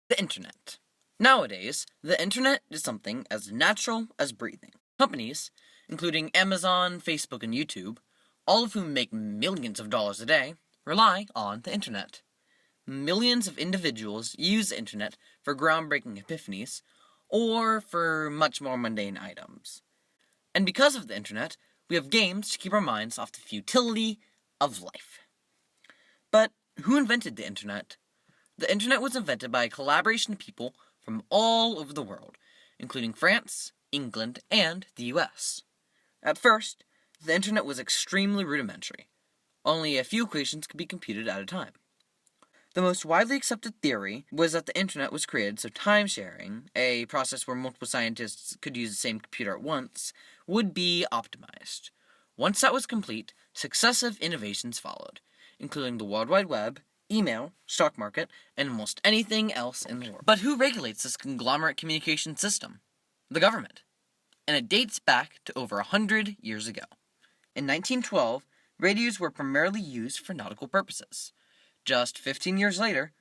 The Internet. Nowadays, the Internet is something as natural as breathing. Companies, including Amazon, Facebook, and YouTube, all of whom make millions of dollars a day, rely on the Internet. Millions of individuals use the Internet for groundbreaking epiphanies, or for much more mundane items. And because of the Internet, we have games to keep our minds off the futility of life. But who invented the Internet? The Internet was invented by a collaboration of people from all over the world, including France, England, and the US. At first, the Internet was extremely rudimentary. Only a few equations could be computed at a time. The most widely accepted theory was that the Internet was created so time-sharing, a process where multiple scientists could use the same computer at once, would be optimized. Once that was complete, successive innovations followed, including the World Wide Web, email, stock market, and almost anything else in the world. But who regulates this conglomerate communication system? The government. And it dates back to over 100 years ago. In 1912, radios were primarily used for nautical purposes. Just 15 years later,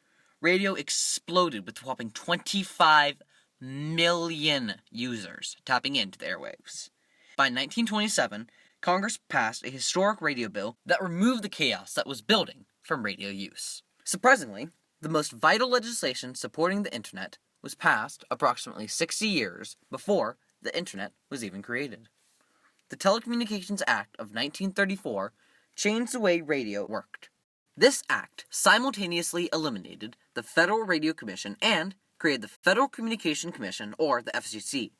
radio exploded with a whopping 25 million users tapping into the airwaves. By 1927, Congress passed a historic radio bill that removed the chaos that was building from radio use. Surprisingly, the most vital legislation supporting the Internet was passed approximately 60 years before the Internet was even created. The Telecommunications Act of 1934 changed the way radio worked. This act simultaneously eliminated the Federal Radio Commission and created the Federal Communication Commission, or the FCC,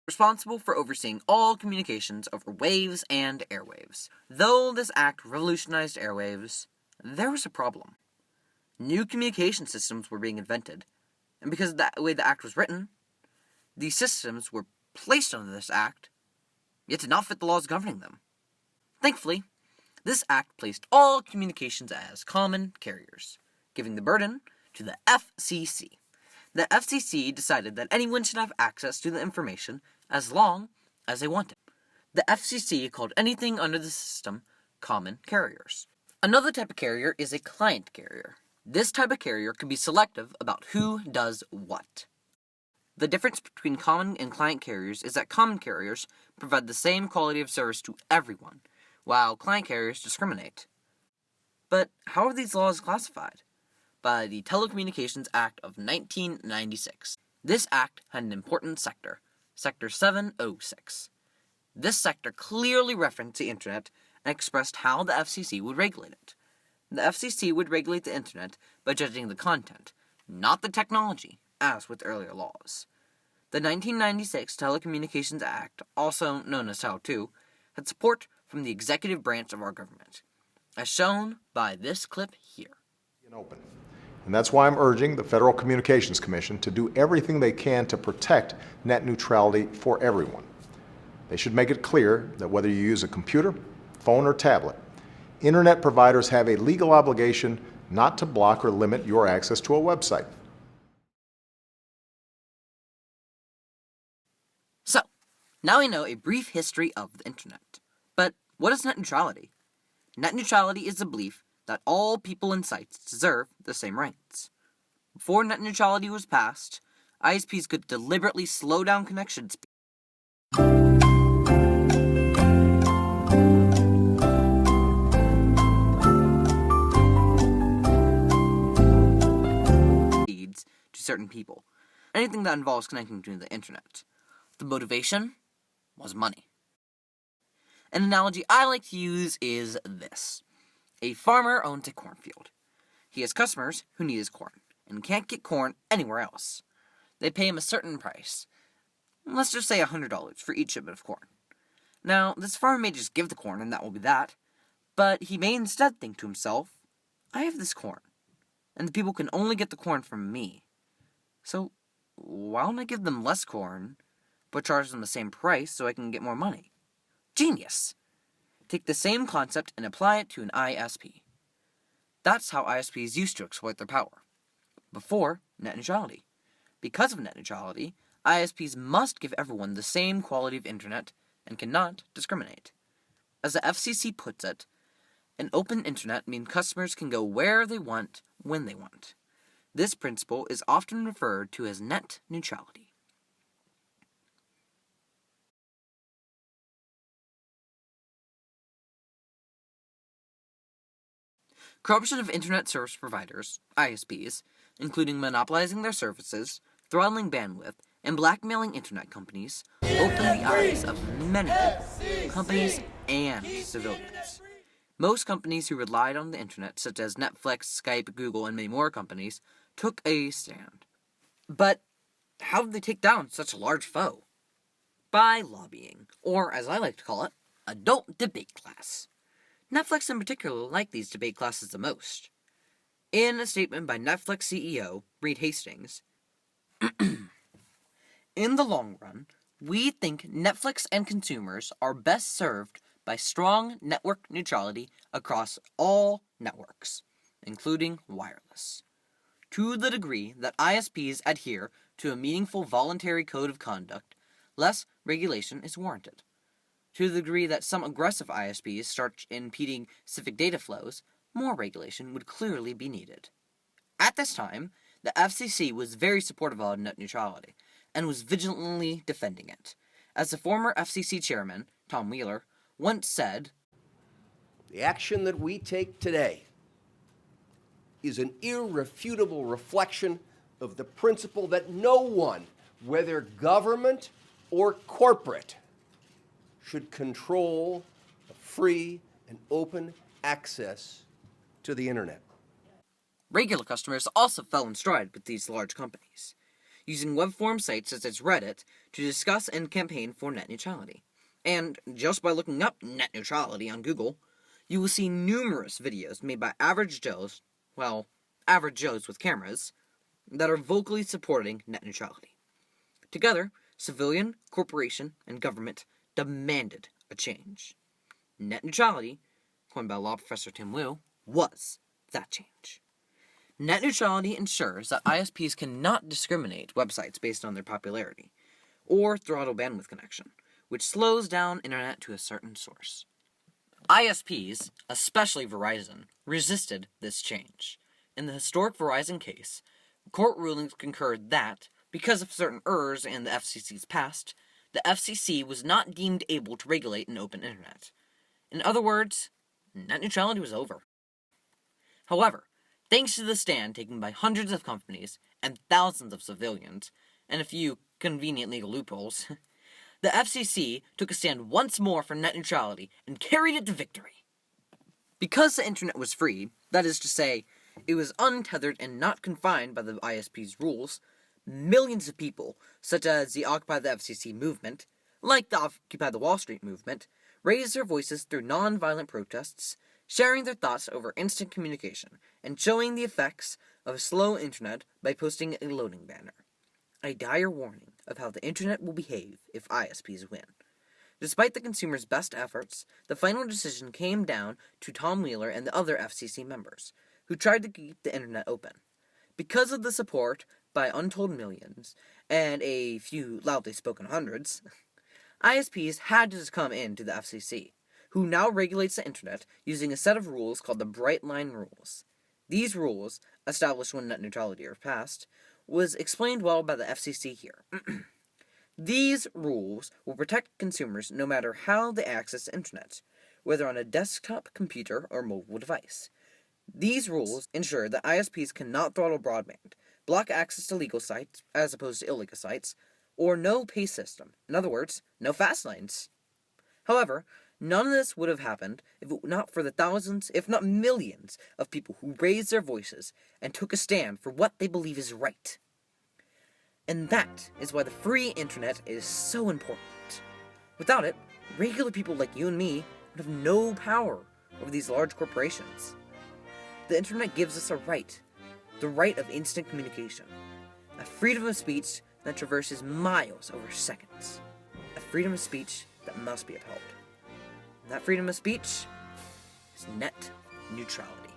responsible for overseeing all communications over waves and airwaves. Though this act revolutionized airwaves, there was a problem. New communication systems were being invented, and because of the way the act was written, these systems were placed under this act, yet did not fit the laws governing them. Thankfully, this act placed all communications as common carriers, giving the burden to the FCC. The FCC decided that anyone should have access to the information as long as they wanted. The FCC called anything under the system common carriers. Another type of carrier is a client carrier. This type of carrier can be selective about who does what. The difference between common and client carriers is that common carriers provide the same quality of service to everyone, while client carriers discriminate. But how are these laws classified? By the Telecommunications Act of 1996. This act had an important sector, Sector 706. This sector clearly referenced the Internet and expressed how the FCC would regulate it. The FCC would regulate the Internet by judging the content, not the technology, as with earlier laws. The 1996 Telecommunications Act, also known as Title II, had support from the executive branch of our government, as shown by this clip here. Open. And that's why I'm urging the Federal Communications Commission to do everything they can to protect net neutrality for everyone. They should make it clear that whether you use a computer, phone, or tablet, Internet providers have a legal obligation not to block or limit your access to a website. So, now we know a brief history of the Internet. But what is net neutrality? Net neutrality is the belief that all people and sites deserve the same rights. Before net neutrality was passed, ISPs could deliberately slow down connection speeds to certain people. Anything that involves connecting to the Internet. The motivation was money. An analogy I like to use is this. A farmer owns a cornfield. He has customers who need his corn, and can't get corn anywhere else. They pay him a certain price. Let's just say $100 for each shipment of corn. Now, this farmer may just give the corn, and that will be that, but he may instead think to himself, I have this corn, and the people can only get the corn from me. So, why don't I give them less corn, but charge them the same price so I can get more money? Genius! Take the same concept and apply it to an ISP. That's how ISPs used to exploit their power. Before net neutrality. Because of net neutrality, ISPs must give everyone the same quality of Internet and cannot discriminate. As the FCC puts it, an open Internet means customers can go where they want, when they want. This principle is often referred to as net neutrality. Corruption of Internet Service Providers, ISPs, including monopolizing their services, throttling bandwidth, and blackmailing Internet companies, opened the eyes of many people, companies and civilians. Most companies who relied on the Internet, such as Netflix, Skype, Google, and many more companies, took a stand. But how did they take down such a large foe? By lobbying, or as I like to call it, adult debate class. Netflix in particular liked these debate classes the most. In a statement by Netflix CEO Reed Hastings, in the long run, we think Netflix and consumers are best served by strong network neutrality across all networks, including wireless. To the degree that ISPs adhere to a meaningful voluntary code of conduct, less regulation is warranted. To the degree that some aggressive ISPs start impeding specific data flows, more regulation would clearly be needed. At this time, the FCC was very supportive of net neutrality, and was vigilantly defending it. As the former FCC chairman, Tom Wheeler, once said, "The action that we take today is an irrefutable reflection of the principle that no one, whether government or corporate, should control free and open access to the internet." Regular customers also fell in stride with these large companies, using web-form sites such as Reddit to discuss and campaign for net neutrality. And just by looking up net neutrality on Google, you will see numerous videos made by average Joes with cameras, that are vocally supporting net neutrality. Together, civilian, corporation, and government demanded a change. Net neutrality, coined by law professor Tim Wu, was that change. Net neutrality ensures that ISPs cannot discriminate websites based on their popularity, or throttle bandwidth connection, which slows down internet to a certain source. ISPs, especially Verizon, resisted this change. In the historic Verizon case, court rulings concurred that, because of certain errors in the FCC's past, the FCC was not deemed able to regulate an open internet. In other words, net neutrality was over. However, thanks to the stand taken by hundreds of companies and thousands of civilians, and a few convenient legal loopholes, the FCC took a stand once more for net neutrality and carried it to victory. Because the internet was free, that is to say, it was untethered and not confined by the ISP's rules, millions of people, such as the Occupy the FCC movement, like the Occupy the Wall Street movement, raised their voices through non-violent protests, sharing their thoughts over instant communication, and showing the effects of a slow internet by posting a loading banner. A dire warning of how the internet will behave if ISPs win. Despite the consumer's best efforts, the final decision came down to Tom Wheeler and the other FCC members, who tried to keep the internet open. Because of the support by untold millions, and a few loudly spoken hundreds, ISPs had to come into the FCC, who now regulates the internet using a set of rules called the Bright Line Rules. These rules, established when net neutrality was passed, was explained well by the FCC here. These rules will protect consumers no matter how they access the internet, whether on a desktop, computer, or mobile device. These rules ensure that ISPs cannot throttle broadband, block access to legal sites as opposed to illegal sites, or no pay system. In other words, no fast lanes. However, none of this would have happened if it were not for the thousands, if not millions, of people who raised their voices and took a stand for what they believe is right. And that is why the free internet is so important. Without it, regular people like you and me would have no power over these large corporations. The internet gives us a right, the right of instant communication, a freedom of speech that traverses miles over seconds, a freedom of speech that must be upheld. And that freedom of speech is net neutrality.